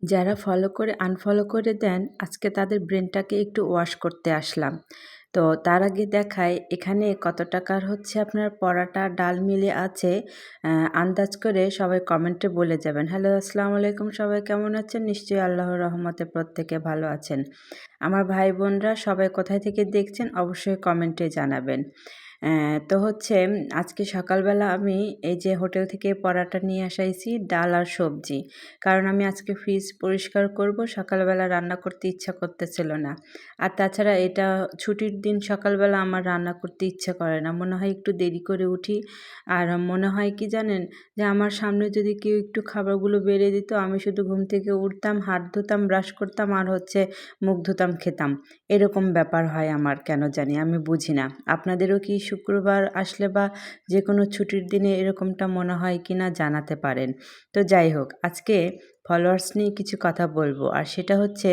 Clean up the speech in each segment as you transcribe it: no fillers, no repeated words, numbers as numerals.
যারা ফলো করে আনফলো করে দেন, আজকে তাদের ব্রেনটাকে একটু ওয়াশ করতে আসলাম। তো তার আগে দেখাই এখানে কত টাকার হচ্ছে আপনার পরাটা, ডাল মিলে আছে। আন্দাজ করে সবাই কমেন্টে বলে যাবেন। হ্যালো, আসসালামু আলাইকুম, সবাই কেমন আছেন? নিশ্চয়ই আল্লাহর রহমতে প্রত্যেকে ভালো আছেন। আমার ভাই বোনরা সবাই কোথায় থেকে দেখছেন অবশ্যই কমেন্টে জানাবেন। তো হচ্ছে আজকে সকালবেলা আমি এই যে হোটেল থেকে পরাটা নিয়ে আসাইছি, ডাল আর সবজি। কারণ আমি আজকে ফ্রিজ পরিষ্কার করব, সকালবেলা রান্না করতে ইচ্ছা করতেছিল না। আর তাছাড়া এটা ছুটির দিন সকালবেলা আমার রান্না করতে ইচ্ছা করে না। মনে হয় একটু দেরি করে উঠি। আর মনে হয় কি জানেন? যে আমার সামনে যদি কেউ একটু খাবারগুলো বেড়ে দিত, আমি শুধু ঘুম থেকে উঠতাম, হাত ধুতাম, ব্রাশ করতাম আর হচ্ছে মুখ ধুতাম, খেতাম। এরকম ব্যাপার হয় আমার, কেন জানি আমি বুঝি না। আপনাদেরও কি শুক্রবার আসলে বা যেকোনো ছুটির দিনে এরকমটা মনে হয় কিনা জানাতে পারেন। তো যাই হোক, আজকে ফলোয়ার্স নিয়ে কিছু কথা বলবো। আর সেটা হচ্ছে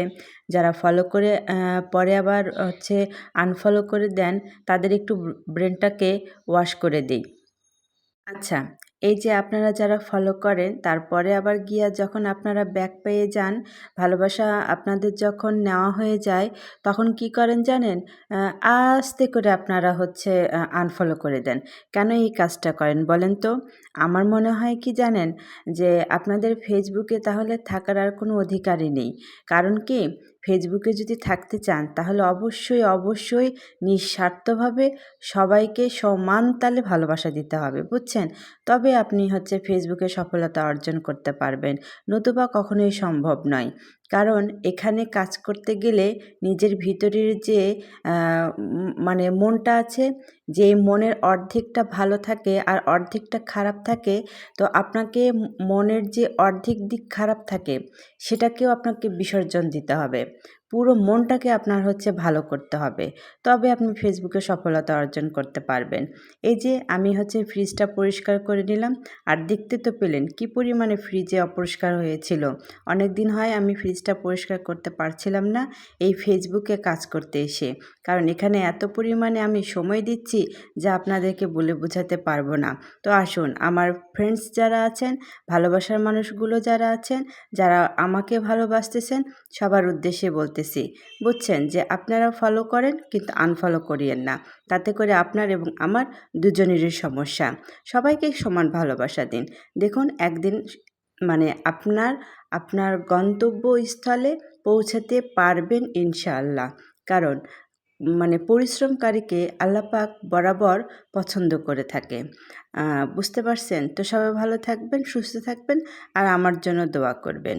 যারা ফলো করে পরে আবার হচ্ছে আনফলো করে দেন, তাদের একটু ব্রেনটাকে ওয়াশ করে দেই। আচ্ছা, এই যে আপনারা যারা ফলো করেন, তারপরে আবার গিয়া যখন আপনারা ব্যাক পেয়ে যান, ভালোবাসা আপনাদের যখন নেওয়া হয়ে যায়, তখন কি করেন জানেন? আস্তে করে আপনারা হচ্ছে আনফলো করে দেন। কেন এই কাজটা করেন বলেন তো? আমার মনে হয় কি জানেন? যে আপনাদের ফেসবুকে তাহলে থাকার আর কোনো অধিকারই নেই। কারণ কি? ফেসবুকে যদি থাকতে চান, তাহলে অবশ্যই নিঃস্বার্থভাবে সবাইকে সমান তালে ভালোবাসা দিতে হবে, বুঝছেন? তবে আপনি হচ্ছে ফেসবুকে সফলতা অর্জন করতে পারবেন, নতুবা কখনোই সম্ভব নয়। কারণ এখানে কাজ করতে গেলে নিজের ভিতরের যে মানে মনটা আছে, যে মনের অর্ধেকটা ভালো থাকে আর অর্ধেকটা খারাপ থাকে, তো আপনাকে মনের যে অর্ধেক দিক খারাপ থাকে সেটাকেও আপনাকে বিসর্জন দিতে হবে। পুরো মনটাকে আপনার হচ্ছে ভালো করতে হবে। তবে আপনি ফেসবুকে সফলতা অর্জন করতে পারবেন। এই যে আমি হচ্ছে ফ্রিজটা পরিষ্কার করে নিলাম, আর দেখতে তো পেলেন কি পরিমাণে ফ্রিজে অপরিষ্কার হয়েছিল। অনেক দিন হয় আমি ফ্রিজটা পরিষ্কার করতে পারছিলাম না এই ফেসবুকে কাজ করতে এসে। কারণ এখানে এত পরিমাণে আমি সময় দিচ্ছি যা আপনাদেরকে বলে বোঝাতে পারবো না। তো আসুন, আমার ফ্রেন্ডস যারা আছেন, ভালোবাসার মানুষগুলো যারা আছেন, যারা আমাকে ভালোবাসতেছেন, সবার উদ্দেশ্যে বলতেছি, বুঝছেন? যে আপনারা ফলো করেন কিন্তু আনফলো করিয়েন না। তাতে করে আপনার এবং আমার দুজনেরই সমস্যা। সবাইকে সমান ভালোবাসা দিন। দেখুন একদিন মানে আপনার গন্তব্যস্থলে পৌঁছাতে পারবেন ইনশাআল্লাহ। কারণ মানে পরিশ্রমকারীকে আল্লাহ পাক বরাবর পছন্দ করে থাকে। বুঝতে পারছেন? তো সবাই ভালো থাকবেন, সুস্থ থাকবেন আর আমার জন্য দোয়া করবেন।